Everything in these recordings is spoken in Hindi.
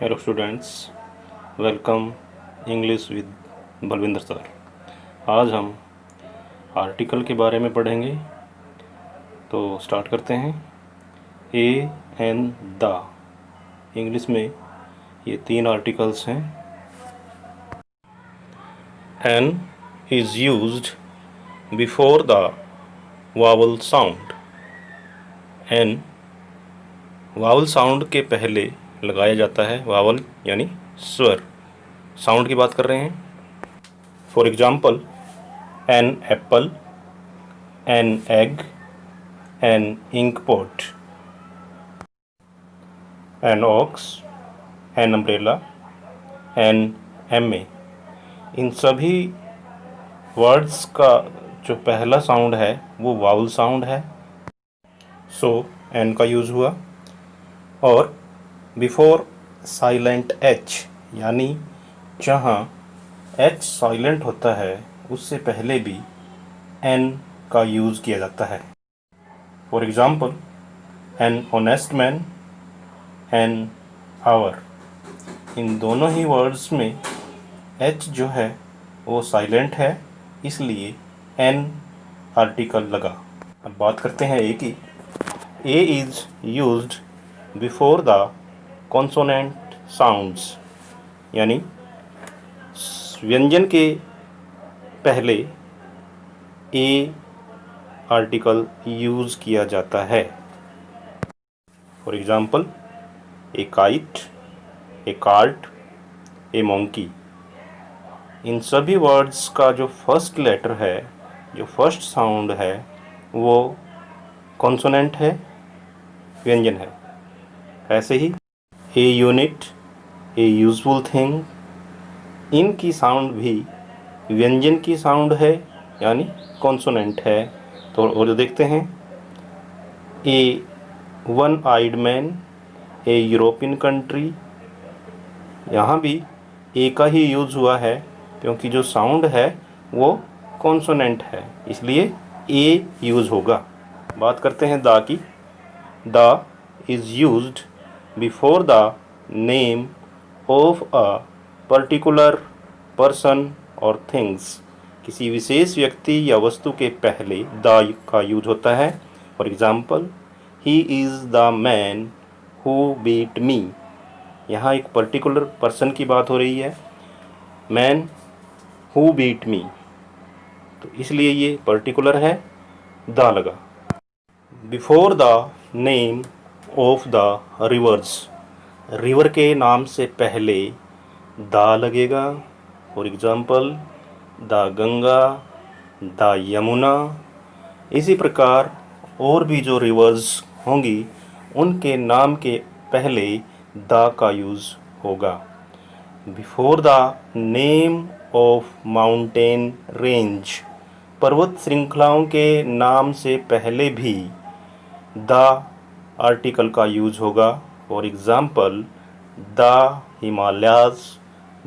Hello students, welcome English with Balwinder sir. आज हम आर्टिकल के बारे में पढ़ेंगे, तो स्टार्ट करते हैं। ए एन द, इंग्लिश में ये 3 आर्टिकल्स हैं। An is used before the vowel sound. An vowel sound के पहले लगाया जाता है। वावल यानी स्वर, साउंड की बात कर रहे हैं। For example, an apple, an egg, an ink pot, an ox, an umbrella, an M A. इन सभी वर्ड्स का जो पहला साउंड है वो वाउल साउंड है, सो एन का यूज़ हुआ। और बिफोर साइलेंट एच, यानी जहाँ एच साइलेंट होता है उससे पहले भी एन का यूज़ किया जाता है। For example, an honest man, an hour. इन दोनों ही वर्ड्स में एच जो है वो साइलेंट है, इसलिए एन आर्टिकल लगा। अब बात करते हैं ए की। A is used before the consonant sounds, यानी व्यंजन के पहले ए आर्टिकल यूज़ किया जाता है। For example, a kite, a cart, a monkey. इन सभी वर्ड्स का जो फर्स्ट लेटर है, जो फर्स्ट साउंड है, वो कॉन्सोनेंट है, व्यंजन है। ऐसे ही a unit, A useful thing, इनकी साउंड भी व्यंजन की साउंड है, यानी कॉन्सोनेंट है। तो और देखते हैं, ए वन आइड मैन, ए यूरोपियन कंट्री। यहाँ भी ए का ही यूज़ हुआ है, क्योंकि जो साउंड है वो कॉन्सोनेंट है, इसलिए ए यूज़ होगा। बात करते हैं the key. The is used before the name of a particular person और थिंग्स। किसी विशेष व्यक्ति या वस्तु के पहले द का यूज होता है। For example, he is the man who beat me. यहाँ एक पर्टिकुलर पर्सन की बात हो रही है, मैन हु बीट मी, तो इसलिए ये पर्टिकुलर है, द लगा। Before the name of the reverse, river के नाम से पहले द लगेगा। For example, the Ganga, the Yamuna. इसी प्रकार और भी जो रिवर्स होंगी उनके नाम के पहले द का यूज़ होगा। Before the name of mountain range, पर्वत श्रृंखलाओं के नाम से पहले भी द आर्टिकल का यूज़ होगा। For example, the Himalayas,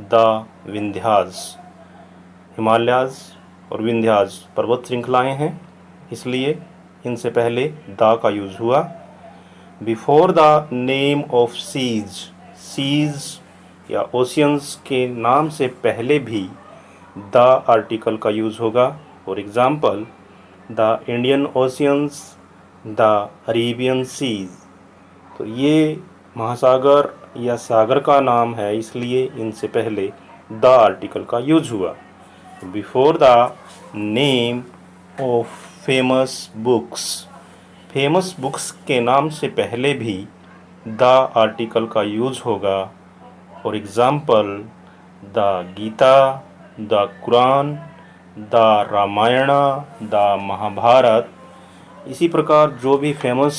the Vindhyas. Himalayas और विंध्याज़ पर्वत श्रृंखलाएँ हैं, इसलिए इनसे पहले द का यूज़ हुआ। Before the name of seas, seas या ओशियंस के नाम से पहले भी द आर्टिकल का यूज़ होगा। For example, the Indian oceans, the Arabian seas. तो ये महासागर या सागर का नाम है, इसलिए इनसे पहले द आर्टिकल का यूज हुआ। Before the name of famous books, famous books के नाम से पहले भी द आर्टिकल का यूज होगा। For example, the Gita, the Quran, the Ramayana, the Mahabharata. इसी प्रकार जो भी फेमस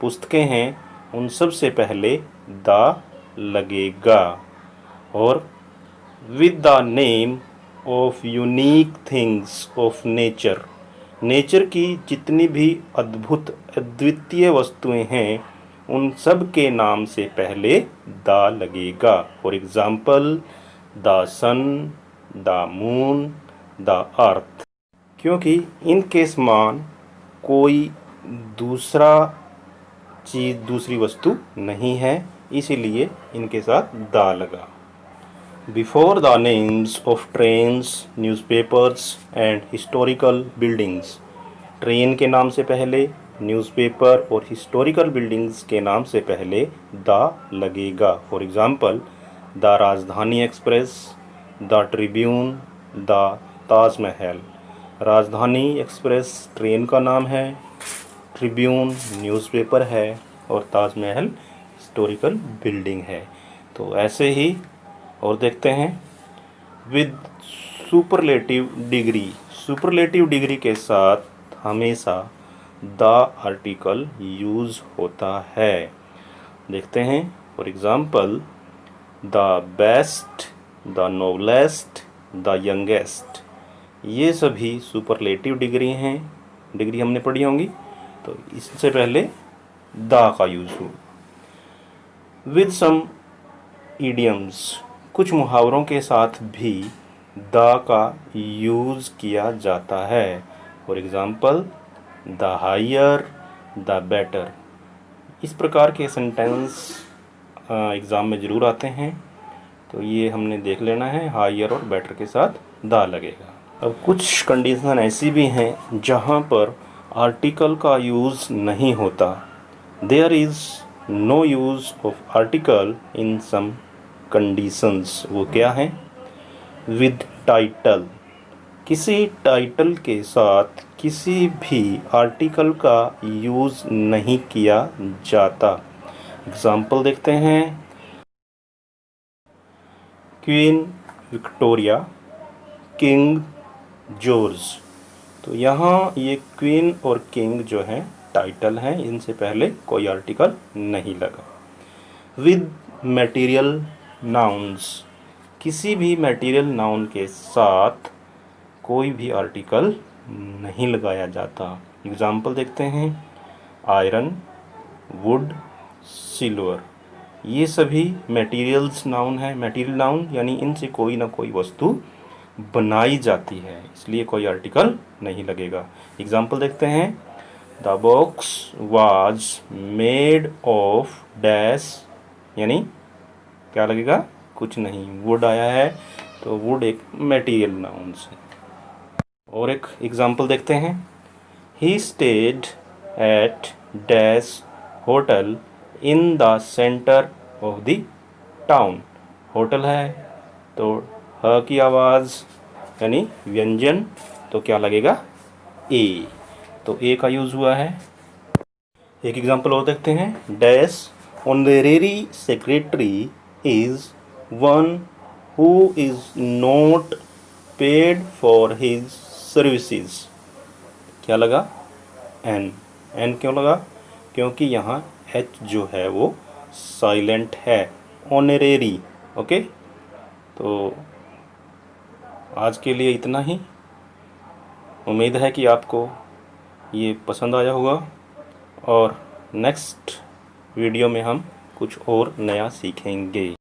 पुस्तकें हैं उन सब से पहले द लगेगा। और with the name of unique things of nature, nature की जितनी भी अद्भुत अद्वितीय वस्तुएं हैं उन सब के नाम से पहले द लगेगा। For example, the sun, the moon, the earth. क्योंकि इनके समान कोई दूसरा चीज़, दूसरी वस्तु नहीं है, इसीलिए इनके साथ दा लगा। Before the names of trains, newspapers and historical buildings, train के नाम से पहले, न्यूज़पेपर और हिस्टोरिकल बिल्डिंग्स के नाम से पहले दा लगेगा। फॉर एग्ज़ाम्पल, द राजधानी express, the Tribune, the Taj Mahal. राजधानी एक्सप्रेस ट्रेन का नाम है, ट्रिब्यून न्यूज़पेपर है और ताजमहल हिस्टोरिकल बिल्डिंग है। तो ऐसे ही और देखते हैं with superlative degree. Superlative degree के साथ हमेशा द आर्टिकल यूज़ होता है। देखते हैं for example, the best, the noblest, the youngest, ये सभी सुपरलेटिव डिग्री हैं, डिग्री हमने पढ़ी होंगी। तो इससे पहले द का यूज़ हो। विद सम इडियम्स, कुछ मुहावरों के साथ भी द का यूज़ किया जाता है। For example, the higher, the better. इस प्रकार के सेंटेंस एग्ज़ाम में ज़रूर आते हैं, तो ये हमने देख लेना है, हायर और बेटर के साथ द लगेगा। अब कुछ कंडीशन ऐसी भी हैं जहाँ पर आर्टिकल का यूज़ नहीं होता। There is no use of article in some conditions. वो क्या हैं? विद टाइटल, किसी टाइटल के साथ किसी भी आर्टिकल का यूज़ नहीं किया जाता। एग्ज़ाम्पल देखते हैं, क्वीन विक्टोरिया, किंग जॉर्ज। तो यहाँ ये क्वीन और किंग जो है टाइटल हैं, इनसे पहले कोई आर्टिकल नहीं लगा। विद मटेरियल नाउन्स, किसी भी मटेरियल नाउन के साथ कोई भी आर्टिकल नहीं लगाया जाता। एग्ज़ाम्पल देखते हैं, आयरन, वुड, सिल्वर। ये सभी मटेरियल्स नाउन है। मटेरियल नाउन यानी इनसे कोई ना कोई वस्तु बनाई जाती है, इसलिए कोई आर्टिकल नहीं लगेगा। एग्ज़ाम्पल देखते हैं, the box was made of dash, यानी क्या लगेगा? कुछ नहीं, वुड आया है, तो वुड एक मटेरियल नाउन है। और एक एग्ज़ाम्पल देखते हैं, he stayed at dash hotel in the centre of the town. Hotel है तो ह की आवाज़ यानी व्यंजन, तो क्या लगेगा? ए। तो ए का यूज़ हुआ है। एक एग्ज़ाम्पल और देखते हैं, dash honorary secretary is one who is not paid for his services. क्या लगा? एन। एन क्यों लगा? क्योंकि यहाँ एच जो है वो साइलेंट है। ऑनरेरी। ओके, तो आज के लिए इतना ही। उम्मीद है कि आपको ये पसंद आया होगा और नेक्स्ट वीडियो में हम कुछ और नया सीखेंगे।